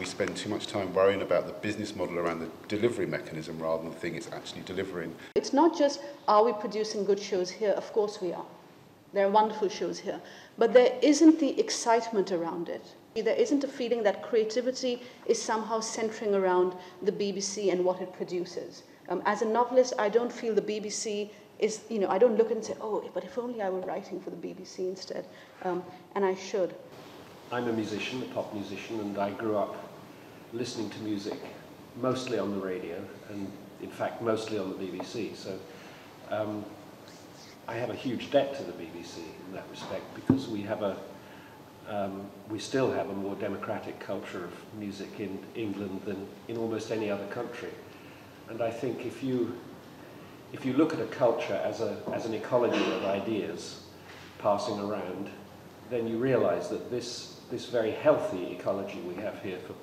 we spend too much time worrying about the business model around the delivery mechanism rather than the thing it's actually delivering. It's not just, are we producing good shows here? Of course we are. There are wonderful shows here. But there isn't the excitement around it. There isn't a feeling that creativity is somehow centering around the BBC and what it produces. As a novelist, I don't feel the BBC is, I don't look and say, oh, but if only I were writing for the BBC instead. And I should. I'm a musician, a pop musician, and I grew up listening to music mostly on the radio, and in fact mostly on the BBC. So I have a huge debt to the BBC in that respect, because we still have a more democratic culture of music in England than in almost any other country. And I think if you look at a culture as an ecology of ideas passing around, then you realise that this very healthy ecology we have here for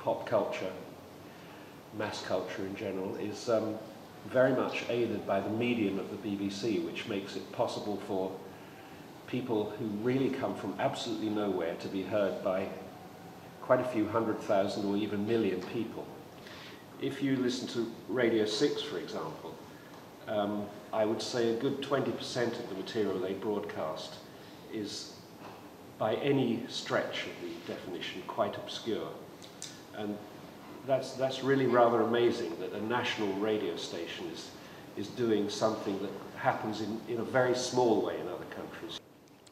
pop culture, mass culture in general, is very much aided by the medium of the BBC, which makes it possible for people who really come from absolutely nowhere to be heard by quite a few 100,000 or even million people. If you listen to Radio 6, for example, I would say a good 20% of the material they broadcast is, by any stretch of the definition, quite obscure. And that's really rather amazing that a national radio station is doing something that happens in a very small way in other countries.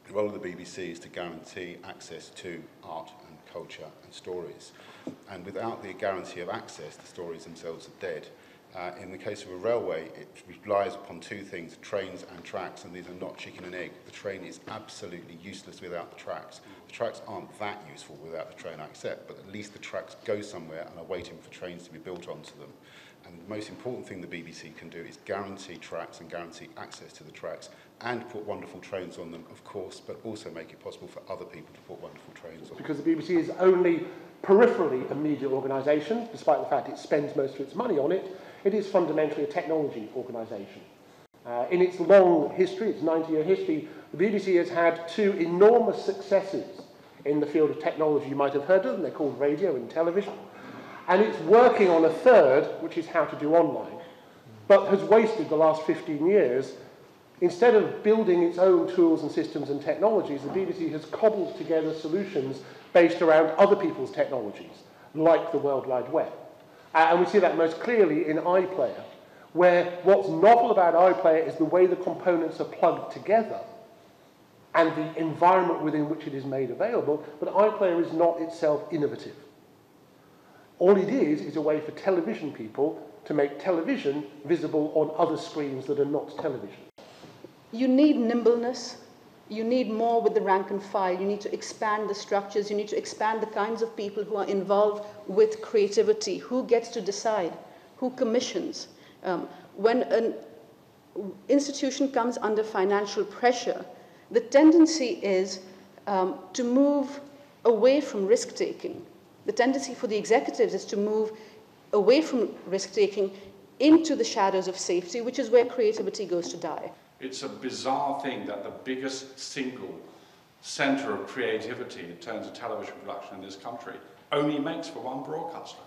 The role of the BBC is to guarantee access to art and culture and stories. And without the guarantee of access, the stories themselves are dead. In the case of a railway, it relies upon two things, trains and tracks, and these are not chicken and egg. The train is absolutely useless without the tracks. The tracks aren't that useful without the train, I accept, but at least the tracks go somewhere and are waiting for trains to be built onto them. And the most important thing the BBC can do is guarantee tracks and guarantee access to the tracks and put wonderful trains on them, of course, but also make it possible for other people to put wonderful trains on. Because the BBC is only peripherally a media organisation, despite the fact it spends most of its money on it, it is fundamentally a technology organisation. In its long history, its 90-year history, the BBC has had two enormous successes in the field of technology. You might have heard of them, they're called radio and television. And it's working on a third, which is how to do online, but has wasted the last 15 years. Instead of building its own tools and systems and technologies, the BBC has cobbled together solutions based around other people's technologies, like the World Wide Web. And we see that most clearly in iPlayer, where what's novel about iPlayer is the way the components are plugged together and the environment within which it is made available, but iPlayer is not itself innovative. All it is a way for television people to make television visible on other screens that are not television. You need nimbleness. You need more with the rank and file. You need to expand the structures. You need to expand the kinds of people who are involved with creativity. Who gets to decide? Who commissions? When an institution comes under financial pressure, the tendency is to move away from risk-taking. The tendency for the executives is to move away from risk-taking into the shadows of safety, which is where creativity goes to die. It's a bizarre thing that the biggest single centre of creativity in terms of television production in this country only makes for one broadcaster.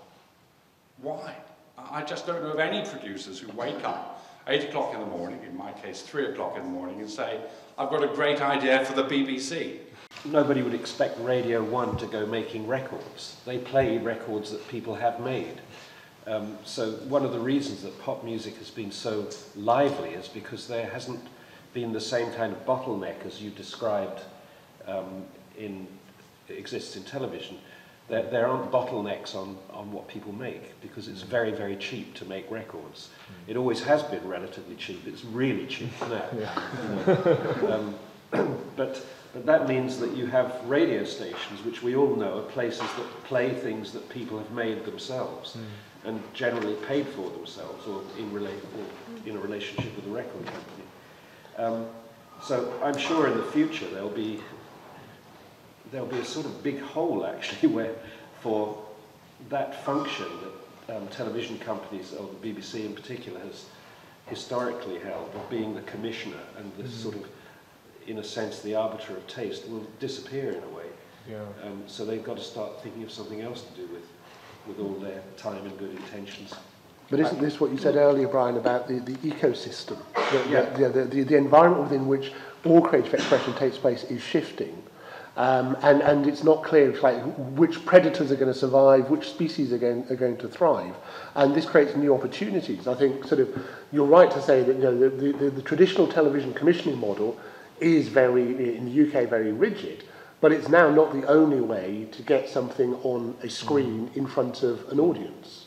Why? I just don't know of any producers who wake up 8 o'clock in the morning, in my case 3 o'clock in the morning, and say, I've got a great idea for the BBC. Nobody would expect Radio 1 to go making records. They play records that people have made. So one of the reasons that pop music has been so lively is because there hasn't been the same kind of bottleneck as you described exists in television. There aren't bottlenecks on what people make because it's very, very cheap to make records. It always has been relatively cheap. It's really cheap now. But that means that you have radio stations, which we all know are places that play things that people have made themselves and generally paid for themselves or in a relationship with a record company. So I'm sure in the future there'll be a sort of big hole actually where for that function that television companies, or the BBC in particular, has historically held of being the commissioner and the sort of, in a sense, the arbiter of taste will disappear in a way. Yeah. So they've got to start thinking of something else to do with all their time and good intentions. But isn't this what you said earlier, Brian, about the ecosystem? The environment within which all creative expression takes place is shifting. And it's not clear like which predators are going to survive, which species are going to thrive. And this creates new opportunities. I think sort of you're right to say that the traditional television commissioning model is in the UK, very rigid. But it's now not the only way to get something on a screen in front of an audience.